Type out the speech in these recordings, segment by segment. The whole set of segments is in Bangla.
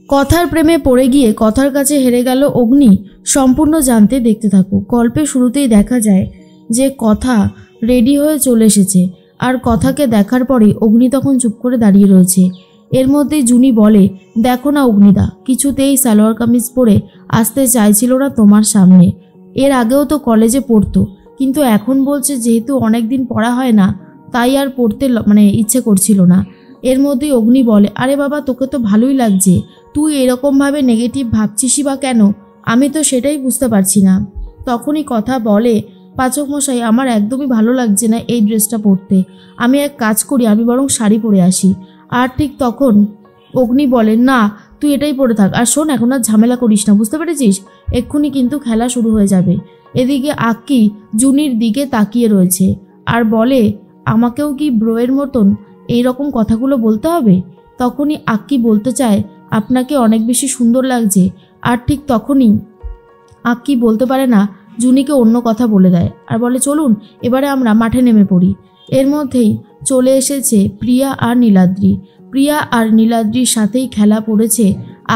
কথার প্রেমে পড়ে গিয়ে কথার কাছে হেরে গেল অগ্নি। সম্পূর্ণ জানতে দেখতে থাকো। গল্পের শুরুতেই দেখা যায় যে কথা রেডি হয়ে চলে এসেছে, আর কথাকে দেখার পরে অগ্নি তখন চুপ করে দাঁড়িয়ে রয়েছে। এর মধ্যেই জুনি বলে, দেখো না অগ্নিদা, কিছুতেই সালোয়ার কামিজ পরে আসতে চাইছিল না তোমার সামনে। এর আগেও তো কলেজে পড়তো, কিন্তু এখন বলছে যেহেতু অনেক দিন পড়া হয় না তাই আর পড়তে ইচ্ছে করছিল না। এর মধ্যেই অগ্নি বলে, আরে বাবা, তোকে তো ভালোই লাগছে, তুই এরকমভাবে নেগেটিভ ভাবছিসই বা কেন? আমি তো সেটাই বুঝতে পারছি না। তখনই কথা বলে, পাচক মশাই, আমার একদমই ভালো লাগছে না এই ড্রেসটা পরতে। আমি এক কাজ করি, আমি বরং শাড়ি পরে আসি। আর ঠিক তখন অগ্নি বলে, না তুই এটাই পরে থাক, আর শোন, এখন আর ঝামেলা করিস না, বুঝতে পেরেছিস? এক্ষুনি কিন্তু খেলা শুরু হয়ে যাবে। এদিকে আক্কি জুনির দিকে তাকিয়ে রয়েছে আর বলে, আমাকেও কি ব্রোয়ের মতন এইরকম কথাগুলো বলতে হবে? তখনই আক্কি বলতে চায়, আপনাকে অনেক বেশি সুন্দর লাগছে। আর ঠিক তখনই আক্কি বলতে পারে না, জুনিকে অন্য কথা বলে দেয় আর বলে, চলুন এবারে আমরা মাঠে নেমে পড়ি। এর মধ্যেই চলে এসেছে প্রিয়া আর নীলাদ্রি। প্রিয়া আর নীলাদ্রির সাথেই খেলা পড়েছে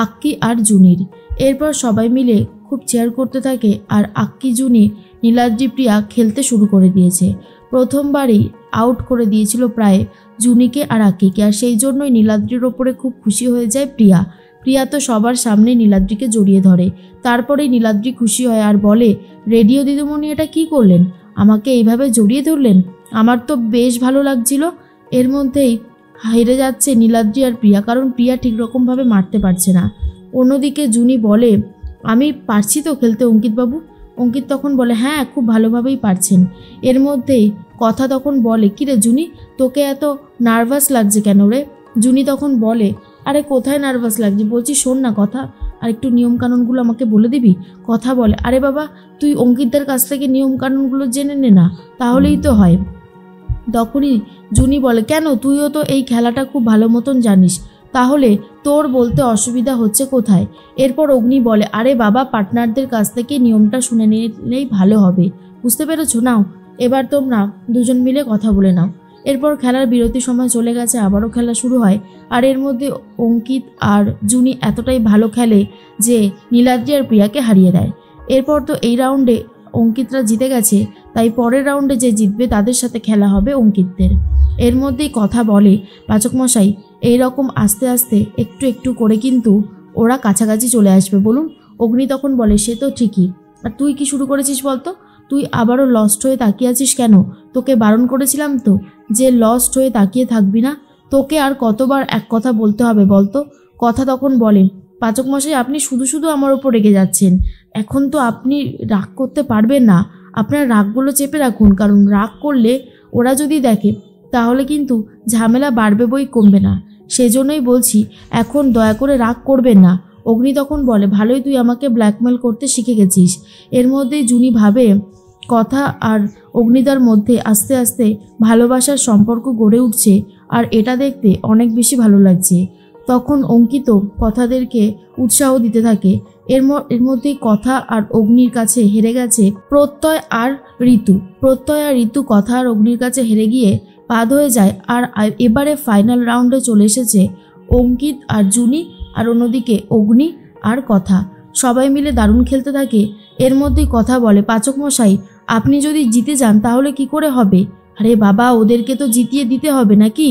আক্কি আর জুনির। এরপর সবাই মিলে খুব চেয়ার করতে থাকে, আর আক্কি, জুনি, নীলাদ্রি, প্রিয়া খেলতে শুরু করে দিয়েছে। প্রথমবারই আউট করে দিয়েছিল প্রায় জুনিকে আর আক্কিকে, আর সেই জন্যই নীলাদ্রির ওপরে খুব খুশি হয়ে যায় প্রিয়া। প্রিয়া তো সবার সামনে নীলাদ্রিকে জড়িয়ে ধরে। তারপরেই নীলাদ্রি খুশি হয় আর বলে, রেডিও দিদিমণি, এটা কি করলেন? আমাকে এইভাবে জড়িয়ে ধরলেন, আমার তো বেশ ভালো লাগছিল। এর মধ্যেই হেরে যাচ্ছে নীলাদ্রি আর প্রিয়া, কারণ প্রিয়া ঠিক রকমভাবে মারতে পারছে না। অন্যদিকে জুনি বলে, আমি পারছি তো খেলতে অঙ্কিতবাবু? অঙ্কিত তখন বলে, হ্যাঁ খুব ভালোভাবেই পারছেন। এর মধ্যেই কথা তখন বলে, কিরে জুনি, তোকে এত নার্ভাস লাগছে কেন রে? জুনি তখন বলে, আরে কোথায় নার্ভাস লাগছে, বলছি শোন না কথা, আর একটু নিয়মকানুনগুলো আমাকে বলে দিবি? কথা বলে, আরে বাবা, তুই অঙ্কিতদের কাছ থেকে নিয়মকানুনগুলো জেনে নে না, তাহলেই তো হয়। তখনই জুনি বলে, কেন, তুইও তো এই খেলাটা খুব ভালো মতন জানিস, তাহলে তোর বলতে অসুবিধা হচ্ছে কোথায়? এরপর অগ্নি বলে, আরে বাবা, পার্টনারদের কাছ থেকে নিয়মটা শুনে নিলেই ভালো হবে, বুঝতে পেরেছো? নাও এবার তোমরা দুজন মিলে কথা বলে নাও। এরপর খেলার বিরতির সময় চলে গেছে, আবারও খেলা শুরু হয়। আর এর মধ্যে অঙ্কিত আর জুনি এতটাই ভালো খেলে যে নীলাদ্রি আর প্রিয়াকে হারিয়ে দেয়। এরপর তো এই রাউন্ডে অঙ্কিতরা জিতে গেছে, তাই পরের রাউন্ডে যে জিতবে তাদের সাথে খেলা হবে অঙ্কিতদের। এর মধ্যেই কথা বলে, পাচক মশাই, এইরকম আস্তে আস্তে একটু একটু করে কিন্তু ওরা কাছাকাছি চলে আসবে, বলুন? অগ্নি তখন বলে, সে তো ঠিকই, আর তুই কি শুরু করেছিস বলতো? তুই আবারও লস্ট হয়ে তাকিয়ে আছিস কেন? তোকে বারণ করেছিলাম তো যে লস্ট হয়ে তাকিয়ে থাকবি না। তোকে আর কতবার এক কথা বলতে হবে বলতো? কথা তখন বলে, পাচক মশাই, আপনি শুধু শুধু আমার ওপর রেগে যাচ্ছেন। এখন তো আপনি রাগ করতে পারবেন না, আপনার রাগগুলো চেপে রাখুন, কারণ রাগ করলে ওরা যদি দেখে তাহলে কিন্তু ঝামেলা বাড়বে বই কমবে না। সেজন্যই বলছি, এখন দয়া করে রাগ করবেন না। অগ্নি তখন বলে, ভালোই তুই আমাকে ব্ল্যাকমেল করতে শিখে গেছিস। এর মধ্যেই জুনি ভাবে কথা আর অগ্নিদার মধ্যে আস্তে আস্তে ভালোবাসার সম্পর্ক গড়ে উঠছে, আর এটা দেখতে অনেক বেশি ভালো লাগছে। তখন অঙ্কিত কথাদেরকে উৎসাহ দিতে থাকে। এর মধ্যেই কথা আর অগ্নির কাছে হেরে গেছে প্রত্যয় আর ঋতু। প্রত্যয় আর ঋতু কথা আর অগ্নির কাছে হেরে গিয়ে বাদ হয়ে যায়। আর এবারে ফাইনাল রাউন্ডে চলে এসেছে অঙ্কিত আর জুনি, আর অন্যদিকে অগ্নি আর কথা। সবাই মিলে দারুণ খেলতে থাকে। এর মধ্যেই কথা বলে, পাচক মশাই, আপনি যদি জিতে যান তাহলে কি করে হবে? আরে বাবা, ওদেরকে তো জিতিয়ে দিতে হবে নাকি?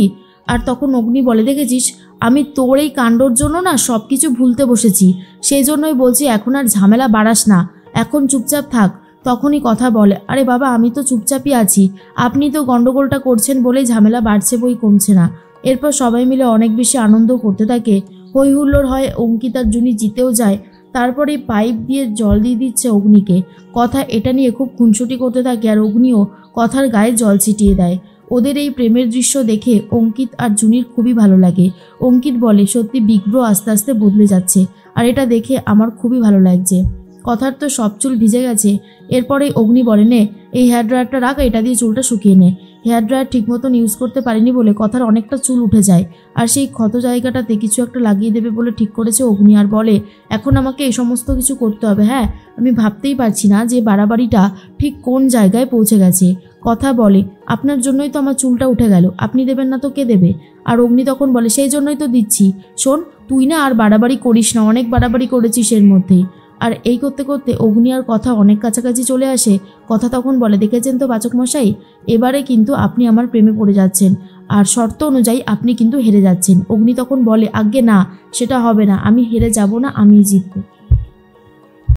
আর তখন অগ্নি বলে, দেখেছিস, আমি তোর এই কাণ্ডর জন্য না সব কিছু ভুলতে বসেছি, সেই জন্যই বলছি এখন আর ঝামেলা বাড়াস না, এখন চুপচাপ থাক। তখনই কথা বলে, আরে বাবা, আমি তো চুপচাপই আছি, আপনি তো গন্ডগোলটা করছেন বলেই ঝামেলা বাড়ছে বই কমছে না। এরপর সবাই মিলে অনেক বেশি আনন্দ করতে থাকে, হই হুল্লোড় হয়, অঙ্কিত আর জুনি জিতেও যায়। তারপরে পাইপ দিয়ে জল দিয়ে দিচ্ছে অগ্নিকে। কথা এটা নিয়ে খুব খুনসুটি করতে থাকে, আর অগ্নিও কথার গায়ে জল ছিটিয়ে দেয়। ওদের এই প্রেমের দৃশ্য দেখে অঙ্কিত আর জুনির খুবই ভালো লাগে। অঙ্কিত বলে, সত্যি বিগ ব্রো আস্তে আস্তে বদলে যাচ্ছে, আর এটা দেখে আমার খুবই ভালো লাগছে। কথার তো সব চুল ভিজে গেছে। এরপরে অগ্নি বলে, নে এই হেয়ার ড্রায়ারটা রাখ, এটা দিয়ে চুলটা শুকিয়ে নে। হেয়ার ড্রায়ার ঠিক মতন ইউজ করতে পারেনি বলে কথার অনেকটা চুল উঠে যায়, আর সেই ক্ষত জায়গাটাতে কিছু একটা লাগিয়ে দেবে বলে ঠিক করেছে অগ্নি। আর বলে, এখন আমাকে এই সমস্ত কিছু করতে হবে। হ্যাঁ, আমি ভাবতেই পারছি না যে বাড়াবাড়িটা ঠিক কোন জায়গায় পৌঁছে গেছে। কথা বলে, আপনার জন্যই তো আমার চুলটা উঠে গেল, আপনি দেবেন না তো কে দেবে? আর অগ্নি তখন বলে, সেই জন্যই তো দিচ্ছি। শোন, তুই না আর বাড়াবাড়ি করিস না, অনেক বাড়াবাড়ি করেছিস এর মধ্যেই। আর এই করতে করতে অগ্নি আর কথা অনেক কাছাকাছি চলে আসে। কথা তখন বলে, দেখেছেন তো পাচক মশাই, এবারে কিন্তু আপনি আমার প্রেমে পড়ে যাচ্ছেন, আর শর্ত অনুযায়ী আপনি কিন্তু হেরে যাচ্ছেন। অগ্নি তখন বলে, আজ্ঞে না, সেটা হবে না, আমি হেরে যাব না, আমিই জিতব।